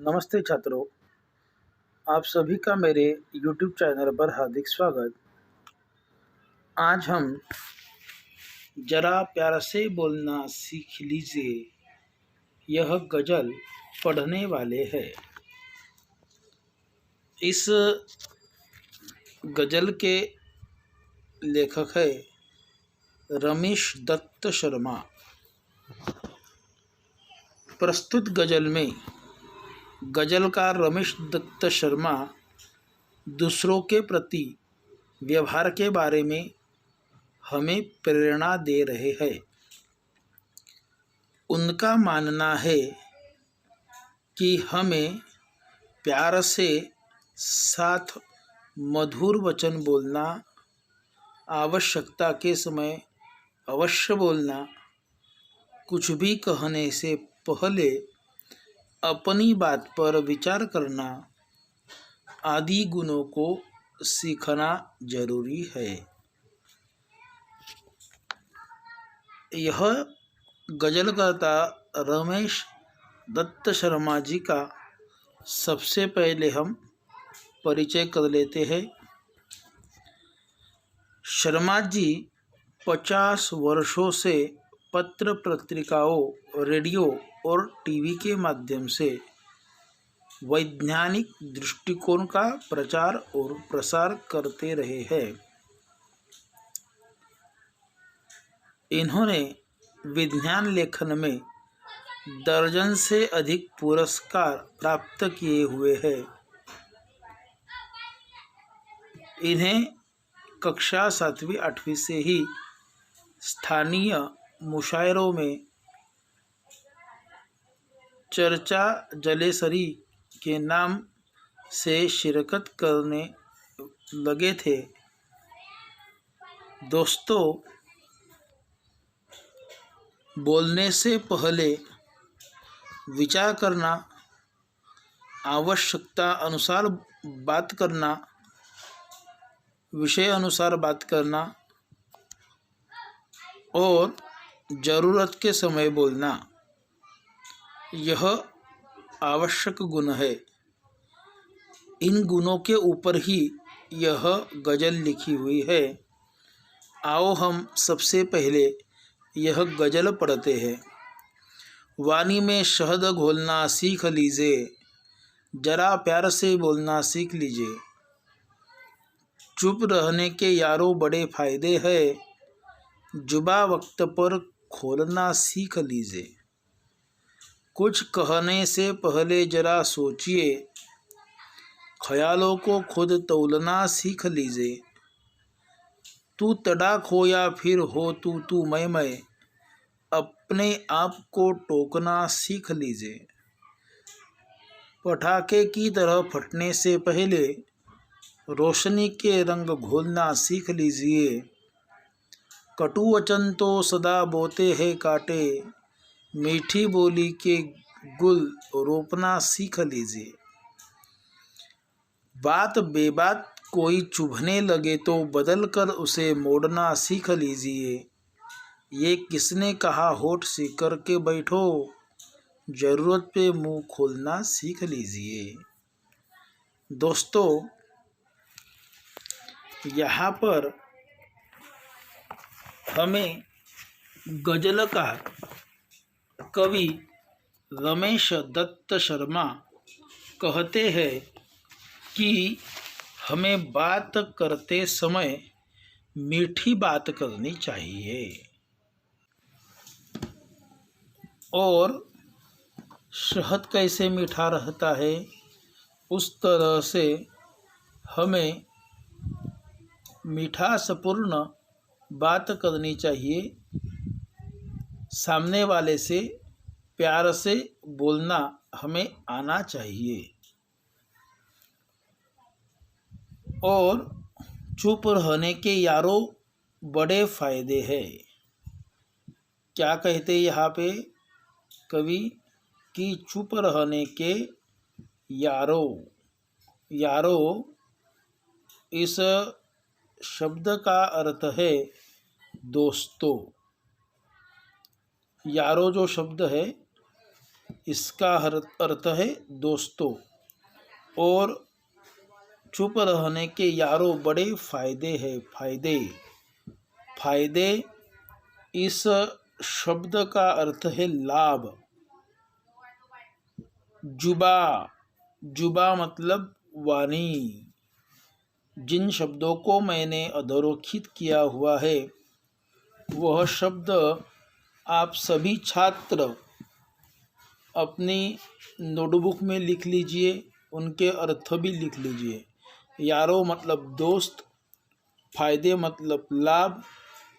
नमस्ते छात्रों, आप सभी का मेरे YouTube चैनल पर हार्दिक स्वागत। आज हम जरा प्यार से बोलना सीख लीजिए यह गज़ल पढ़ने वाले हैं। इस गज़ल के लेखक है रमेश दत्त शर्मा। प्रस्तुत गज़ल में गज़लकार रमेश दत्त शर्मा दूसरों के प्रति व्यवहार के बारे में हमें प्रेरणा दे रहे हैं। उनका मानना है कि हमें प्यार से साथ मधुर वचन बोलना, आवश्यकता के समय अवश्य बोलना, कुछ भी कहने से पहले अपनी बात पर विचार करना आदि गुणों को सीखना जरूरी है। यह गज़लकर्ता रमेश दत्त शर्मा जी का सबसे पहले हम परिचय कर लेते हैं। शर्मा जी 50 वर्षों से पत्र पत्रिकाओं, रेडियो और टीवी के माध्यम से वैज्ञानिक दृष्टिकोण का प्रचार और प्रसार करते रहे हैं। इन्होंने विज्ञान लेखन में दर्जन से अधिक पुरस्कार प्राप्त किए हुए हैं। इन्हें कक्षा 7वीं 8वीं से ही स्थानीय मुशायरों में चर्चा जलेसरी के नाम से शिरकत करने लगे थे। दोस्तों, बोलने से पहले विचार करना, आवश्यकता अनुसार बात करना, विषय अनुसार बात करना और ज़रूरत के समय बोलना, यह आवश्यक गुण है। इन गुणों के ऊपर ही यह गज़ल लिखी हुई है। आओ हम सबसे पहले यह गज़ल पढ़ते हैं। वाणी में शहद घोलना सीख लीजिए, जरा प्यार से बोलना सीख लीजिए। चुप रहने के यारों बड़े फ़ायदे हैं, जुबा वक्त पर खोलना सीख लीजिए। कुछ कहने से पहले जरा सोचिए, ख्यालों को खुद तौलना सीख लीजिए। तू तड़ाक हो या फिर हो तू मैं, अपने आप को टोकना सीख लीजिए। पटाखे की तरह फटने से पहले रोशनी के रंग घोलना सीख लीजिए। कटु वचन तो सदा बोते हैं कांटे, मीठी बोली के गुल रोपना सीख लीजिए। बात बेबात कोई चुभने लगे तो बदल कर उसे मोड़ना सीख लीजिए। ये किसने कहा होठ सिकर के बैठो, ज़रूरत पे मुंह खोलना सीख लीजिए। दोस्तों, यहाँ पर हमें गज़लकार कवि रमेश दत्त शर्मा कहते हैं कि हमें बात करते समय मीठी बात करनी चाहिए और शहद कैसे मीठा रहता है उस तरह से हमें मिठासपूर्ण बात करनी चाहिए। सामने वाले से प्यार से बोलना हमें आना चाहिए और चुप रहने के यारों बड़े फ़ायदे हैं। क्या कहते यहाँ पे कवि कि चुप रहने के यारों इस शब्द का अर्थ है दोस्तों। यारो जो शब्द है इसका अर्थ है दोस्तों। और चुप रहने के यारों बड़े फायदे हैं। फायदे फायदे इस शब्द का अर्थ है लाभ। जुबा जुबा मतलब वाणी। जिन शब्दों को मैंने अधोरेखित किया हुआ है वह शब्द आप सभी छात्र अपनी नोटबुक में लिख लीजिए, उनके अर्थ भी लिख लीजिए। यारो मतलब दोस्त, फायदे मतलब लाभ,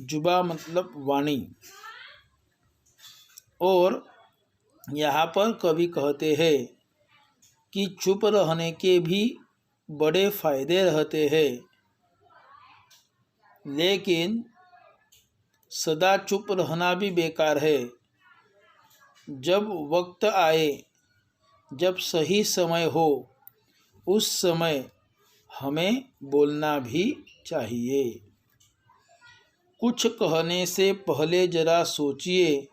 जुबा मतलब वाणी। और यहाँ पर कवि कहते हैं कि चुप रहने के भी बड़े फायदे रहते हैं, लेकिन सदा चुप रहना भी बेकार है। जब वक्त आए, जब सही समय हो, उस समय हमें बोलना भी चाहिए। कुछ कहने से पहले जरा सोचिए,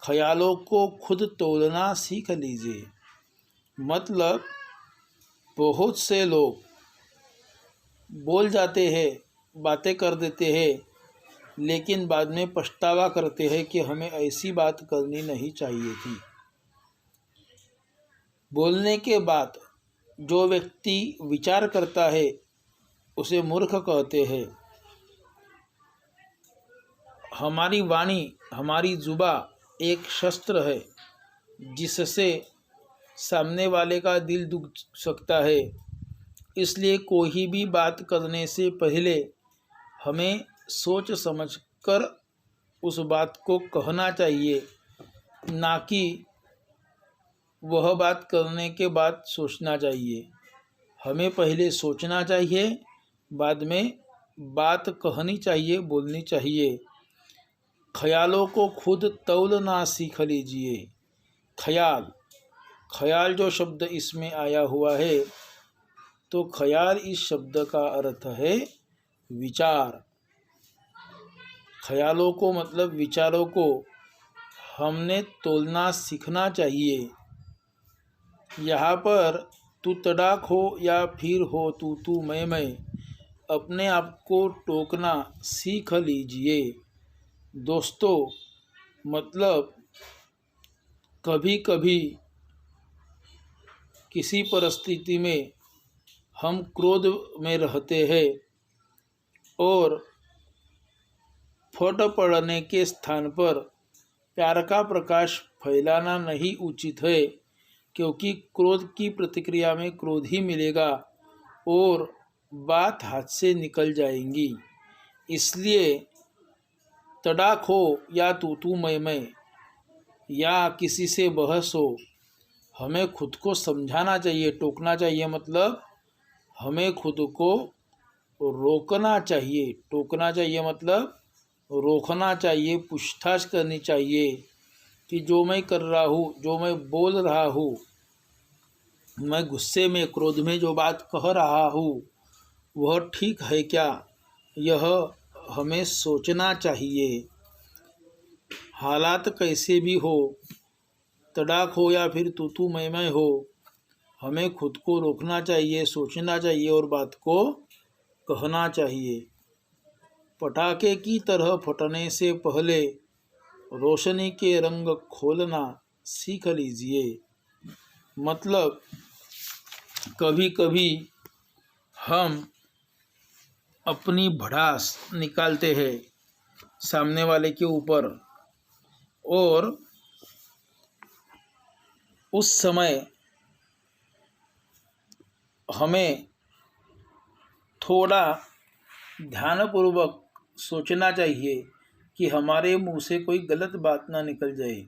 ख्यालों को खुद तोलना सीख लीजिए। मतलब बहुत से लोग बोल जाते हैं, बातें कर देते हैं, लेकिन बाद में पछतावा करते हैं कि हमें ऐसी बात करनी नहीं चाहिए थी। बोलने के बाद जो व्यक्ति विचार करता है उसे मूर्ख कहते हैं। हमारी वाणी, हमारी जुबा एक शस्त्र है जिससे सामने वाले का दिल दुख सकता है। इसलिए कोई भी बात करने से पहले हमें सोच समझकर उस बात को कहना चाहिए, ना कि वह बात करने के बाद सोचना चाहिए। हमें पहले सोचना चाहिए, बाद में बात कहनी चाहिए, बोलनी चाहिए। ख्यालों को खुद तौलना सीख लीजिए। ख्याल ख्याल जो शब्द इसमें आया हुआ है, तो ख्याल इस शब्द का अर्थ है विचार। ख्यालों को मतलब विचारों को हमने तोलना सीखना चाहिए। यहाँ पर तू तड़ाक हो या फिर हो तू मैं, अपने आप को टोकना सीख लीजिए। दोस्तों, मतलब कभी कभी किसी परिस्थिति में हम क्रोध में रहते हैं और फट पड़ने के स्थान पर प्यार का प्रकाश फैलाना नहीं उचित है, क्योंकि क्रोध की प्रतिक्रिया में क्रोध ही मिलेगा और बात हाथ से निकल जाएंगी। इसलिए तड़ाक हो या तू मैं या किसी से बहस हो, हमें खुद को समझाना चाहिए, टोकना चाहिए। मतलब हमें खुद को रोकना चाहिए। टोकना चाहिए मतलब रोकना चाहिए, पूछताछ करनी चाहिए कि जो मैं कर रहा हूँ, जो मैं बोल रहा हूँ, मैं गुस्से में, क्रोध में जो बात कह रहा हूँ वह ठीक है क्या, यह हमें सोचना चाहिए। हालात कैसे भी हो, तड़ाक हो या फिर तू मैं हो, हमें खुद को रोकना चाहिए, सोचना चाहिए और बात को कहना चाहिए। पटाखे की तरह फटने से पहले रोशनी के रंग खोलना सीख लीजिए। मतलब कभी कभी हम अपनी भड़ास निकालते हैं सामने वाले के ऊपर, और उस समय हमें थोड़ा ध्यानपूर्वक सोचना चाहिए कि हमारे मुंह से कोई गलत बात ना निकल जाए।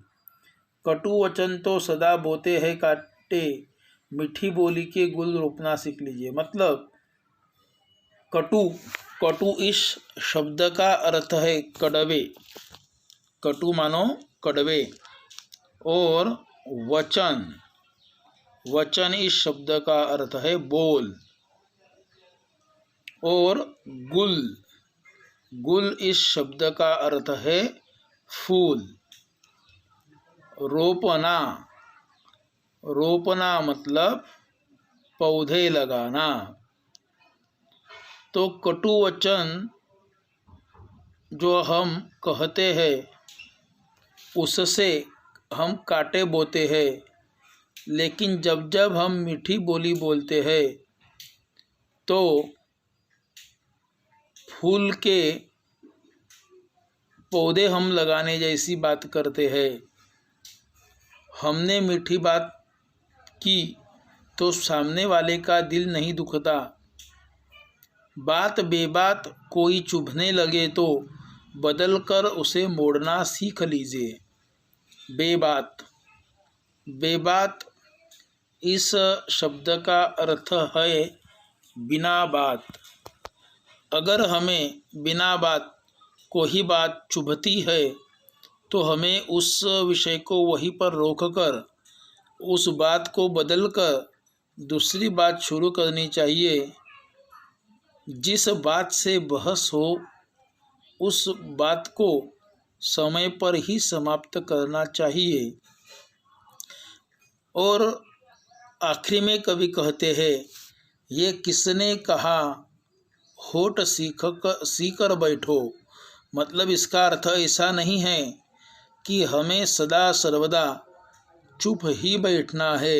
कटु वचन तो सदा बोते हैं काटे, मीठी बोली के गुल रोपना सीख लीजिए। मतलब कटु इस शब्द का अर्थ है कड़वे। कटु मानो कड़वे। और वचन इस शब्द का अर्थ है बोल। और गुल इस शब्द का अर्थ है फूल। रोपना रोपना मतलब पौधे लगाना। तो कटु वचन जो हम कहते हैं उससे हम कांटे बोते हैं, लेकिन जब जब हम मीठी बोली बोलते हैं तो फूल के पौधे हम लगाने जैसी बात करते हैं। हमने मीठी बात की तो सामने वाले का दिल नहीं दुखता। बात बेबात कोई चुभने लगे तो बदल कर उसे मोड़ना सीख लीजिए। बेबात, बेबात इस शब्द का अर्थ है बिना बात। अगर हमें बिना बात कोई बात चुभती है तो हमें उस विषय को वहीं पर रोककर उस बात को बदलकर दूसरी बात शुरू करनी चाहिए। जिस बात से बहस हो उस बात को समय पर ही समाप्त करना चाहिए। और आखिरी में कवि कहते हैं, ये किसने कहा होठ सीकर बैठो। मतलब इसका अर्थ ऐसा नहीं है कि हमें सदा सर्वदा चुप ही बैठना है।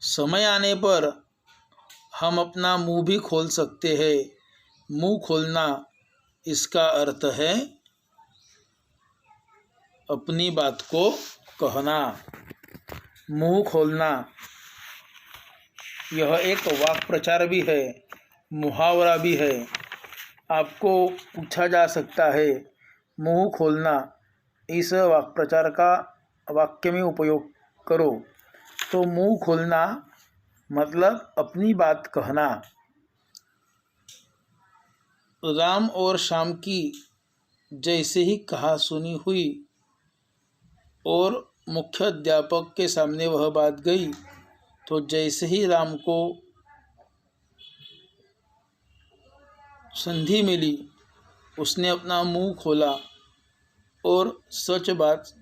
समय आने पर हम अपना मुंह भी खोल सकते हैं। मुंह खोलना इसका अर्थ है अपनी बात को कहना। मुंह खोलना यह एक वाक् प्रचार भी है, मुहावरा भी है। आपको पूछा जा सकता है मुंह खोलना इस वाक् प्रचार का वाक्य में उपयोग करो, तो मुंह खोलना मतलब अपनी बात कहना। राम और श्याम की जैसे ही कहा सुनी हुई और मुख्य अध्यापक के सामने वह बात गई, तो जैसे ही राम को संधि मिली उसने अपना मुंह खोला और सच बात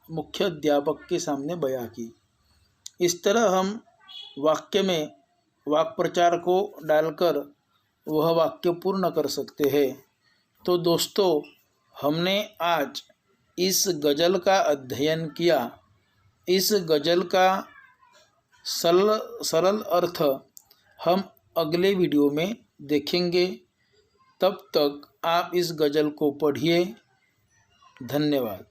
मुख्य अध्यापक के सामने बयां की। इस तरह हम वाक्य में वाक् प्रचार को डालकर वह वाक्य पूर्ण कर सकते हैं। तो दोस्तों, हमने आज इस गज़ल का अध्ययन किया। इस गज़ल का सरल अर्थ हम अगले वीडियो में देखेंगे। तब तक आप इस गज़ल को पढ़िए। धन्यवाद।